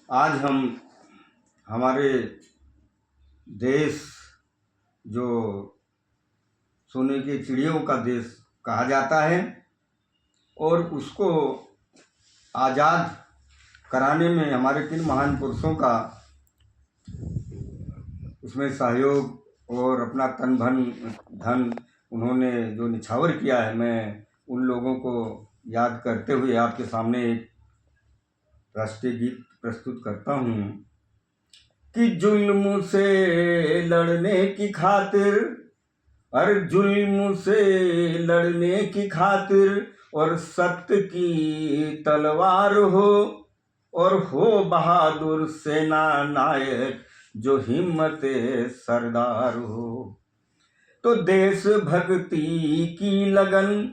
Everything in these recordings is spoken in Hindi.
आज हम हमारे देश जो सोने की चिड़ियों का देश कहा जाता है और उसको आज़ाद कराने में हमारे किन महान पुरुषों का उसमें सहयोग और अपना तन धन उन्होंने जो निछावर किया है, मैं उन लोगों को याद करते हुए आपके सामने एक राष्ट्रीय गीत प्रस्तुत करता हूँ कि जुल्म से लड़ने की खातिर, अरे जुल्म से लड़ने की खातिर और सत्य की तलवार हो, और हो बहादुर सेना नायक जो हिम्मत सरदार हो। तो देश भक्ति की लगन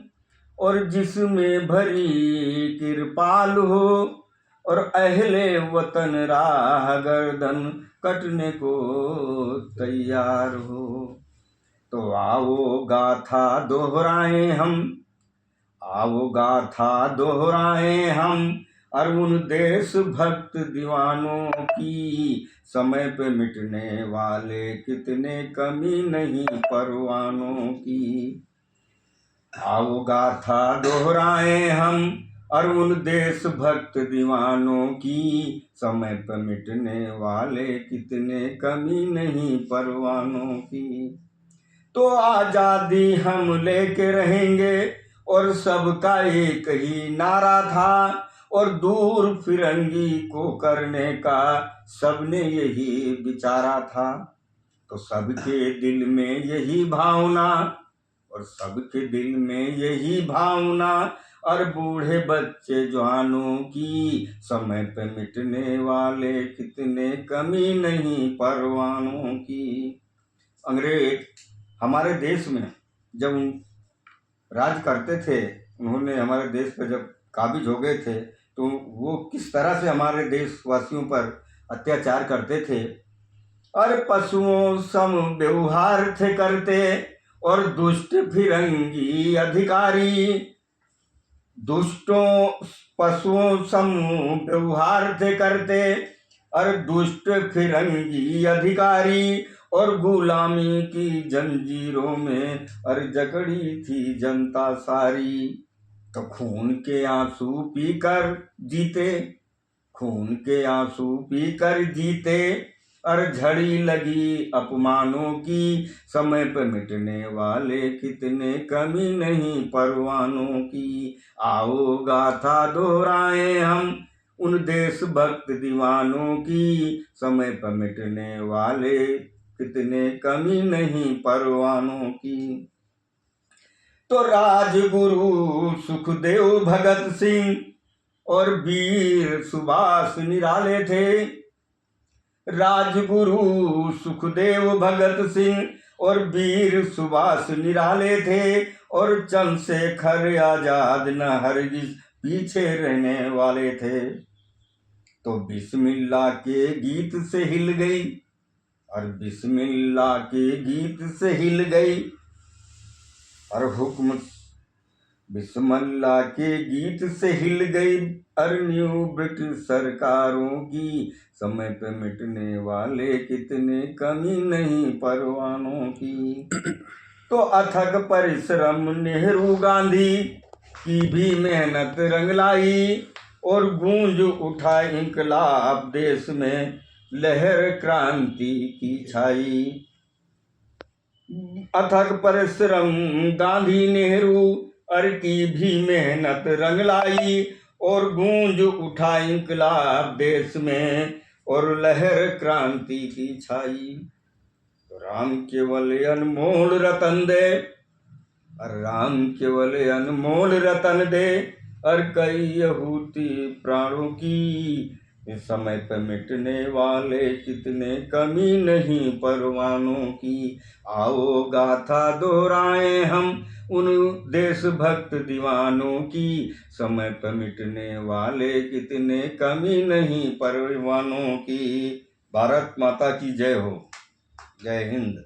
और जिसमें भरी किरपाल हो, और अहले वतन राह गर्दन कटने को तैयार हो। तो आओ गाथा दोहराएं हम, आओ गाथा दोहराएं हम, और उन देश भक्त दीवानों की, समय पे मिटने वाले कितने कमी नहीं परवानों की। आओ गाथा दोहराएं हम और उन देश भक्त दीवानों की, समय पर मिटने वाले कितने कमी नहीं परवानों की। तो आजादी हम लेके रहेंगे और सबका एक ही नारा था, और दूर फिरंगी को करने का सबने यही विचारा था। तो सबके दिल में यही भावना, और सबके दिल में यही भावना, और बूढ़े बच्चे जवानों की, समय पे मिटने वाले कितने कमी नहीं परवानों की। अंग्रेज हमारे देश में जब राज करते थे, उन्होंने हमारे देश पर जब काबिज हो गए थे, तो वो किस तरह से हमारे देशवासियों पर अत्याचार करते थे। और पशुओं सम व्यवहार थे करते, और दुष्ट फिरंगी अधिकारी, दुष्टों पशुओं सम व्यवहार थे करते, और दुष्ट फिरंगी अधिकारी, और गुलामी की जंजीरों में और जकड़ी थी जनता सारी। तो खून के आंसू पीकर जीते, खून के आंसू पीकर जीते, और झड़ी लगी अपमानों की, समय पर मिटने वाले कितने कमी नहीं परवानों की। आओ गाथा दोहराएं हम उन देशभक्त दीवानों की, समय पर मिटने वाले कितने कमी नहीं परवानों की। तो राजगुरु सुखदेव भगत सिंह और वीर सुभाष निराले थे। राजगुरु सुखदेव भगत सिंह और वीर सुभाष निराले थे, और चंद्रशेखर आजाद न हरगिज पीछे रहने वाले थे। तो बिस्मिल्लाह के गीत से हिल गई, और बिस्मिल्लाह के गीत से हिल गई, और हुक्म बिस्मिल्लाह के गीत से हिल गई, और न्यू ब्रिटिश सरकारों की, समय पे मिटने वाले कितने कमी नहीं परवानों की। तो अथक परिश्रम नेहरू गांधी की भी मेहनत रंग लाई, और गूंज उठा इंकलाब देश में, लहर क्रांति की छाई। अथक परिश्रम गांधी नेहरू और की भी मेहनत रंग लाई, और गूंज उठा इंकलाब देश में, और लहर क्रांति की छाई। तो राम केवल अनमोल रतन दे, और राम केवल अनमोल रतन दे, और कई यहूदी प्राणों की, इस समय पर मिटने वाले कितने कमी नहीं परवानों की। आओ गाथा दोहराएं हम उन देशभक्त दीवानों की, समय पर मिटने वाले कितने कमी नहीं परवानों की। भारत माता की जय हो। जय हिंद।